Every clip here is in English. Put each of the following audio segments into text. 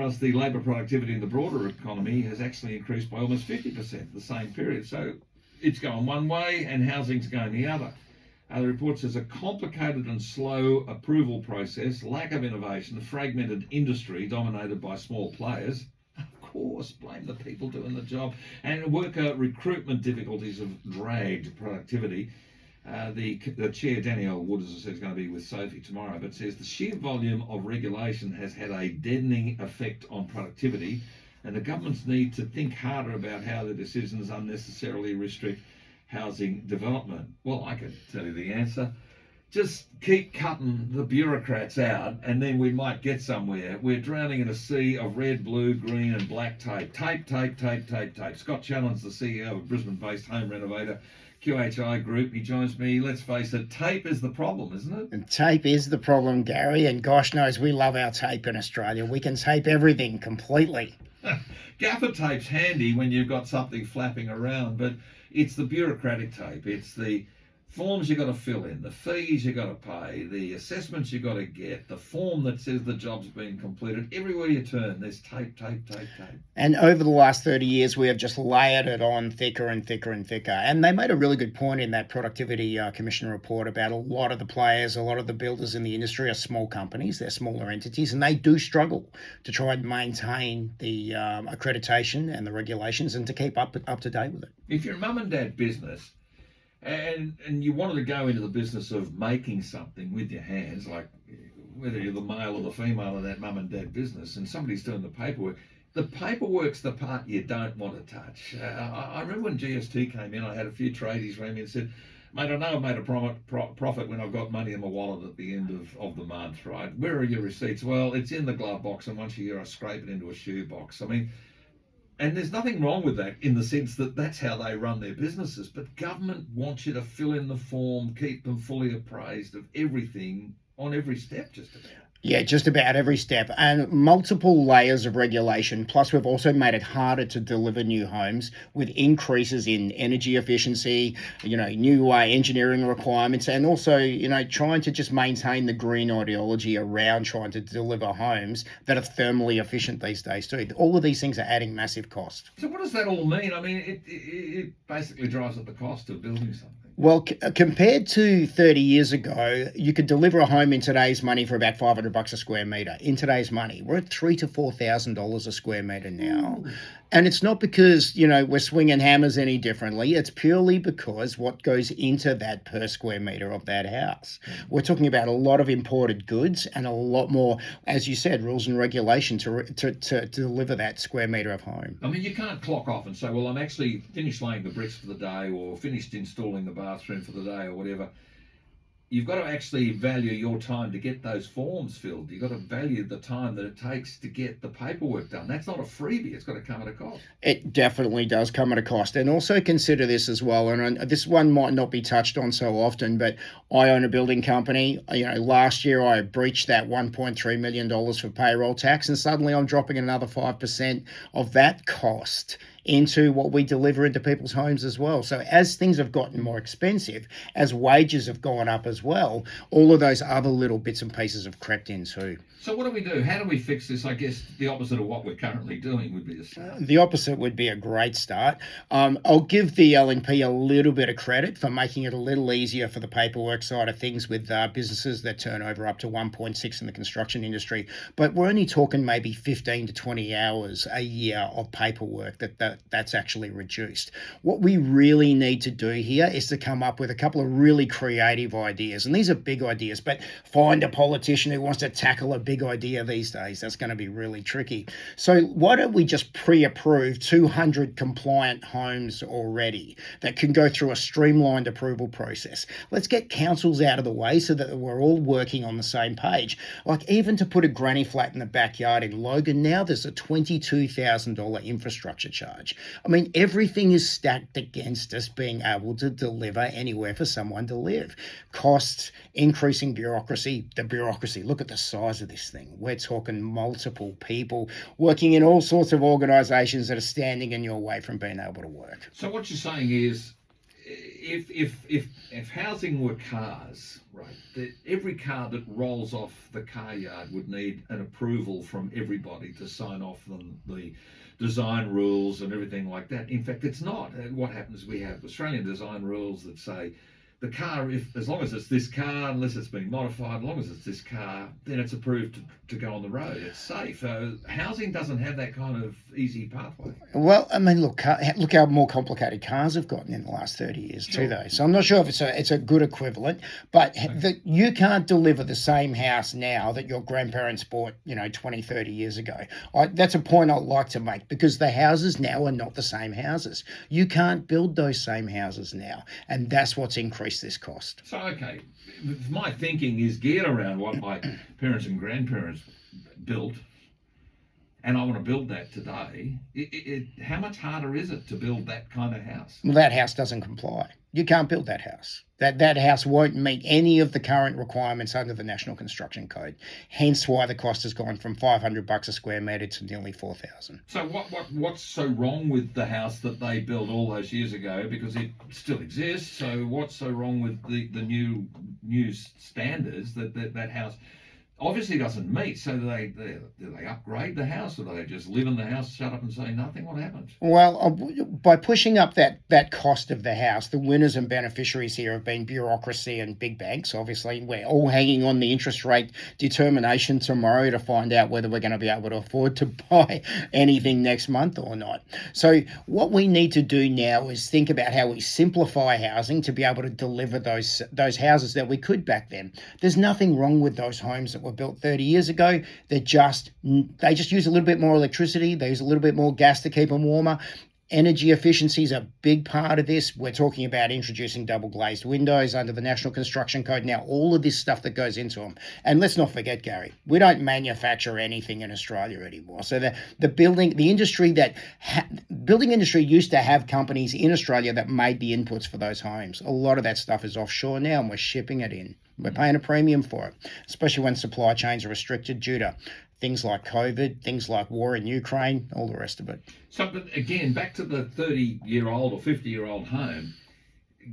Whereas the labour productivity in the broader economy has actually increased by almost 50% the same period. So it's going one way and housing's going the other. The report says a complicated and slow approval process, lack of innovation, a fragmented industry dominated by small players. Of course, blame the people doing the job. And worker recruitment difficulties have dragged productivity. The chair, Danielle Wood, as I said, is going to be with Sophie tomorrow, but says the sheer volume of regulation has had a deadening effect on productivity, and the governments need to think harder about how their decisions unnecessarily restrict housing development. Well, I can tell you the answer. Just keep cutting the bureaucrats out and then we might get somewhere. We're drowning in a sea of red, blue, green and black tape. Tape. Scott Challenge, the CEO of Brisbane-based home renovator QHI Group. He joins me. Let's face it, tape is the problem, isn't it? And tape is the problem, Gary, and gosh knows we love our tape in Australia. We can tape everything completely. Gaffer tape's handy when you've got something flapping around, but it's the bureaucratic tape. It's the forms you got to fill in, the fees you got to pay, the assessments you got to get, the form that says the job's been completed. Everywhere you turn, there's tape. And over the last 30 years, we have just layered it on thicker and thicker and thicker. And they made a really good point in that Productivity Commission report about a lot of the players, a lot of the builders in the industry are small companies, they're smaller entities, and they do struggle to try and maintain the accreditation and the regulations and to keep up to date with it. If you're a mum and dad business, and you wanted to go into the business of making something with your hands, like whether you're the male or the female of that mum and dad business, and somebody's doing the paperwork's the part you don't want to touch. I remember when GST came in, I had a few tradies around me and said, mate, I know I've made a profit when I've got money in my wallet at the end of the month, right? Where are your receipts? Well, it's in the glove box, and once a year I scrape it into a shoe box. I mean, and there's nothing wrong with that in the sense that that's how they run their businesses. But government wants you to fill in the form, keep them fully appraised of everything on every step, just about. Yeah, just about every step, and multiple layers of regulation. Plus, we've also made it harder to deliver new homes with increases in energy efficiency, new engineering requirements, and also, trying to just maintain the green ideology around trying to deliver homes that are thermally efficient these days too. All of these things are adding massive cost. So what does that all mean? I mean, it basically drives up the cost of building something. Well, compared to 30 years ago, you could deliver a home in today's money for about $500 a square metre. In today's money, we're at $3,000 to $4,000 a square metre now. Ooh. And it's not because, we're swinging hammers any differently. It's purely because what goes into that per square metre of that house. We're talking about a lot of imported goods and a lot more, as you said, rules and regulation to deliver that square metre of home. I mean, you can't clock off and say, well, I'm actually finished laying the bricks for the day or finished installing the bathroom for the day or whatever. You've got to actually value your time to get those forms filled. You've got to value the time that it takes to get the paperwork done. That's not a freebie. It's got to come at a cost. It definitely does come at a cost. And also consider this as well, and this one might not be touched on so often, but I own a building company. Last year I breached that $1.3 million for payroll tax, and suddenly I'm dropping another 5% of that cost into what we deliver into people's homes as well. So as things have gotten more expensive, as wages have gone up as well, all of those other little bits and pieces have crept in too. So what do we do? How do we fix this? I guess the opposite of what we're currently doing would be a start. The opposite would be a great start. I'll give the LNP a little bit of credit for making it a little easier for the paperwork side of things with businesses that turn over up to 1.6 in the construction industry. But we're only talking maybe 15 to 20 hours a year of paperwork that's actually reduced. What we really need to do here is to come up with a couple of really creative ideas. And these are big ideas, but find a politician who wants to tackle a big idea these days. That's going to be really tricky. So why don't we just pre-approve 200 compliant homes already that can go through a streamlined approval process? Let's get councils out of the way so that we're all working on the same page. Like even to put a granny flat in the backyard in Logan, now there's a $22,000 infrastructure charge. I mean, everything is stacked against us being able to deliver anywhere for someone to live. Costs, increasing bureaucracy, look at the size of this thing. We're talking multiple people working in all sorts of organisations that are standing in your way from being able to work. So what you're saying is if housing were cars, right, every car that rolls off the car yard would need an approval from everybody to sign off on the design rules and everything like that. In fact, it's not. What happens, we have Australian design rules that say the car, if as long as it's this car, unless it's been modified, as long as it's this car, then it's approved to go on the road. It's safe. Housing doesn't have that kind of easy pathway. Well, I mean, look how more complicated cars have gotten in the last 30 years too, though. So I'm not sure if it's a good equivalent, but you can't deliver the same house now that your grandparents bought, 20, 30 years ago. That's a point I'd like to make, because the houses now are not the same houses. You can't build those same houses now, and that's what's increased this cost. So, okay, my thinking is geared around what my parents and grandparents built, and I want to build that today. How much harder is it to build that kind of house? Well, that house doesn't comply. You can't build that house. That house won't meet any of the current requirements under the National Construction Code. Hence why the cost has gone from $500 a square metre to nearly $4,000. So what's so wrong with the house that they built all those years ago? Because it still exists. So what's so wrong with the new standards that house obviously doesn't meet? So do they upgrade the house, or do they just live in the house, shut up and say nothing? What happens? Well, by pushing up that cost of the house, the winners and beneficiaries here have been bureaucracy and big banks. Obviously, we're all hanging on the interest rate determination tomorrow to find out whether we're going to be able to afford to buy anything next month or not. So what we need to do now is think about how we simplify housing to be able to deliver those houses that we could back then. There's nothing wrong with those homes that were built 30 years ago. They just use a little bit more electricity. They use a little bit more gas to keep them warmer. Energy efficiency is a big part of this. We're talking about introducing double glazed windows under the National Construction Code. Now, all of this stuff that goes into them. And let's not forget, Gary, we don't manufacture anything in Australia anymore. So the building industry used to have companies in Australia that made the inputs for those homes. A lot of that stuff is offshore now, and we're shipping it in. We're paying a premium for it, especially when supply chains are restricted due to things like COVID, things like war in Ukraine, all the rest of it. So, but again, back to the 30-year-old or 50-year-old home,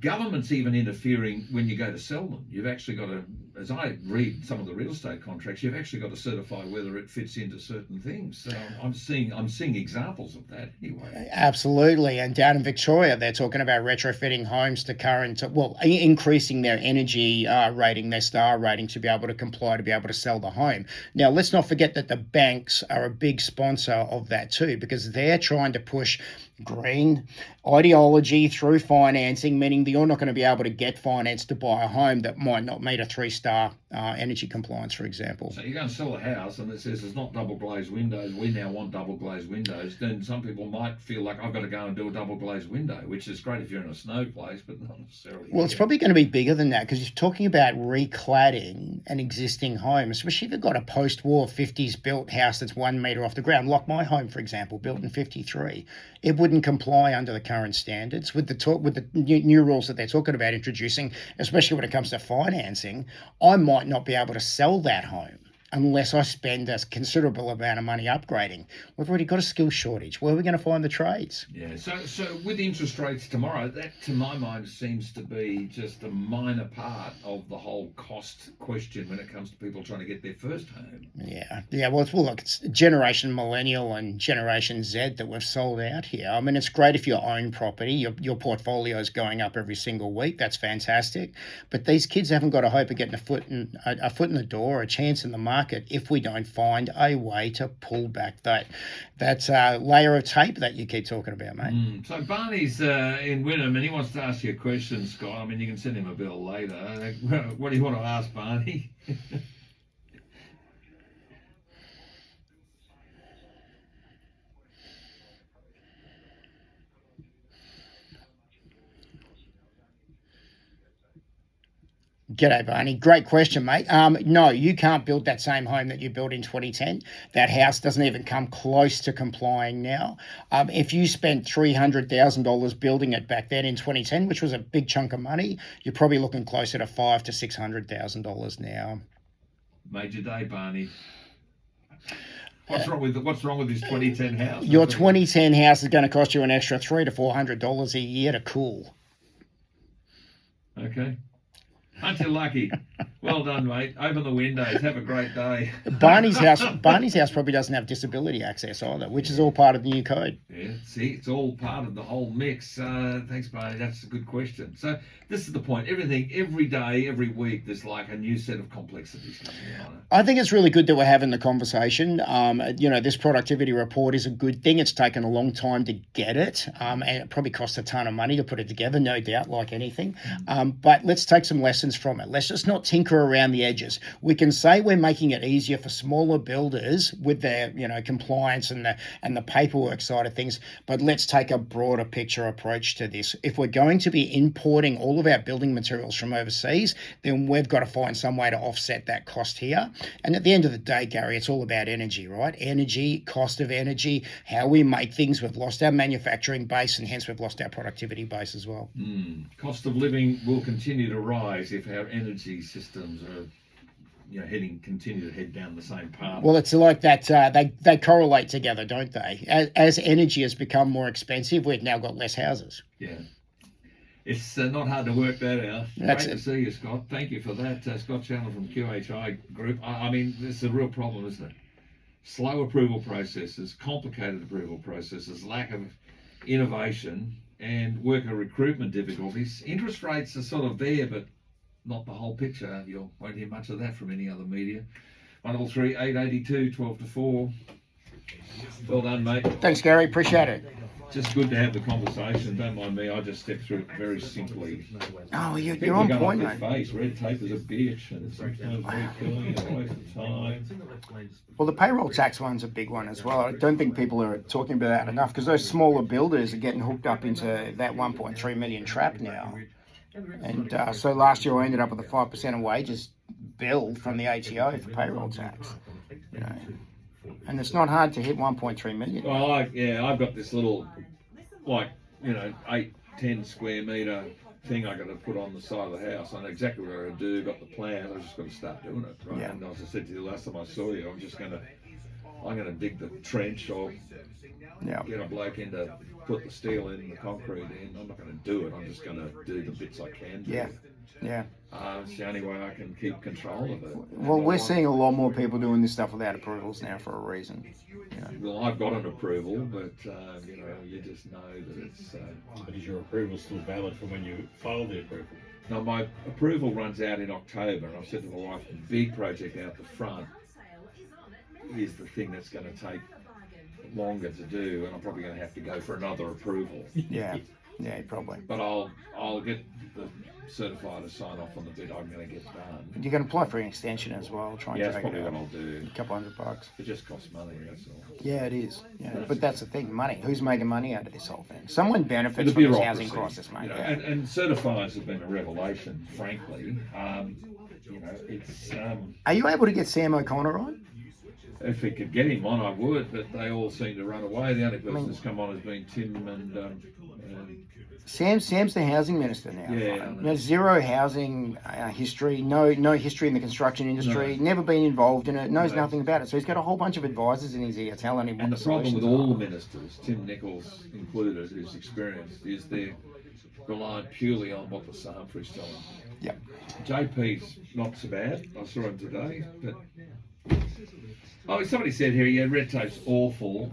government's even interfering when you go to sell them. You've actually got to, as I read some of the real estate contracts, you've actually got to certify whether it fits into certain things. So I'm seeing examples of that anyway. Absolutely. And down in Victoria, they're talking about retrofitting homes to increasing their energy rating, their star rating, to be able to comply, to be able to sell the home. Now, let's not forget that the banks are a big sponsor of that too, because they're trying to push green ideology through financing, meaning that you're not going to be able to get finance to buy a home that might not meet a 3-star energy compliance, for example. So you go and sell a house and it says it's not double glazed windows, we now want double glazed windows, then some people might feel like I've got to go and do a double glazed window, which is great if you're in a snow place, but not necessarily. Well, it's probably going to be bigger than that, because you're talking about recladding an existing home, especially if you've got a post-war 50s built house that's 1 metre off the ground, like my home, for example, built in 53. It wouldn't comply under the current standards with the new rules that they're talking about introducing, especially when it comes to financing. I might not be able to sell that home unless I spend a considerable amount of money upgrading. We've already got a skill shortage. Where are we going to find the trades? Yeah, so with interest rates tomorrow, that to my mind seems to be just a minor part of the whole cost question when it comes to people trying to get their first home. Yeah. Well, it's Generation Millennial and Generation Z that we've sold out here. I mean, it's great if you own property. Your portfolio is going up every single week. That's fantastic. But these kids haven't got a hope of getting a foot in the door, a chance in the market, if we don't find a way to pull back that layer of tape that you keep talking about, mate. So Barney's in Wynnum and he wants to ask you a question, Scott. I mean, you can send him a bill later. What do you want to ask Barney? G'day, Barney. Great question, mate. No, you can't build that same home that you built in 2010. That house doesn't even come close to complying now. If you spent $300,000 building it back then in 2010, which was a big chunk of money, you're probably looking closer to $500,000 to $600,000 now. Made your day, Barney. What's wrong with this 2010 house? Your 2010 house is going to cost you an extra $300 to $400 a year to cool. Okay. Aren't you lucky? Well done, mate. Open the windows. Have a great day. Barney's house probably doesn't have disability access either, which is all part of the new code. Yeah, see, it's all part of the whole mix. Thanks, Barney. That's a good question. So this is the point. Everything, every day, every week, there's like a new set of complexities coming on it. I think it's really good that we're having the conversation. This productivity report is a good thing. It's taken a long time to get it, and it probably cost a ton of money to put it together, no doubt, like anything. But let's take some lessons from it. Let's just not tinker around the edges. We can say we're making it easier for smaller builders with their, compliance and the paperwork side of things, but let's take a broader picture approach to this. If we're going to be importing all of our building materials from overseas, then we've got to find some way to offset that cost here. And at the end of the day, Gary, it's all about energy, right? Energy, cost of energy, how we make things. We've lost our manufacturing base, and hence we've lost our productivity base as well. Cost of living will continue to rise if our energy systems are continue to head down the same path. Well, it's like that. They correlate together, don't they? As energy has become more expensive, we've now got less houses. Yeah. It's not hard to work that out. Great to see you, Scott. Thank you for that. Scott Chandler from QHI Group. I mean, this is a real problem, isn't it? Slow approval processes, complicated approval processes, lack of innovation, and worker recruitment difficulties. Interest rates are sort of there, but not the whole picture. You won't hear much of that from any other media. 133 882 12 to 4. Well done, mate. Thanks, Gary. Appreciate it. Just good to have the conversation. Don't mind me. I just stepped through it very simply. Oh, you're on point, mate. Face. Red tape is a bitch, and sometimes very killing and a waste of time. Well, the payroll tax one's a big one as well. I don't think people are talking about that enough, because those smaller builders are getting hooked up into that 1.3 million trap now. And so last year I ended up with a 5% of wages bill from the ATO for payroll tax. And it's not hard to hit 1.3 million. Well, I've got this little, 8-10 square metre thing I got to put on the side of the house. I know exactly what I got to do. Got the plan. I just got to start doing it. Right. Yeah. And as I said to you last time I saw you, I'm going to dig the trench or get a bloke in to put the steel in, the concrete in. I'm not going to do it. I'm just going to do the bits I can do. Yeah. It's the only way I can keep control of it. Well, we're seeing a lot more people doing this stuff without approvals now for a reason. Well, I've got an approval, but you just know that it's. But is your approval still valid from when you filed the approval? No, my approval runs out in October, and I've said to my wife, the big project out the front is the thing that's going to take longer to do, and I'm probably going to have to go for another approval. Yeah, probably. But I'll get the certifier to sign off on the bit I'm going to get done. You can apply for an extension as well. Try and that's probably what I'll do. A couple $100. It just costs money, that's all. Yeah, it is. Yeah, but that's the thing, money. Who's making money out of this whole thing? Someone benefits from this housing crisis, mate. And certifiers have been a revelation, frankly. It's. Are you able to get Sam O'Connor on? If we could get him on, I would, but they all seem to run away. The only person that's come on has been Tim and Sam's the housing minister now. Yeah. Zero housing history, no history in the construction industry, never been involved in it, knows nothing about it. So he's got a whole bunch of advisors in his ear telling him what and the the problem with solutions all are. the ministers, Tim Nichols included, who's experienced, is they're relying purely on what the Sir Humphrey's telling them. Yep. JP's not so bad. I saw him today, but somebody said here, red tape's awful.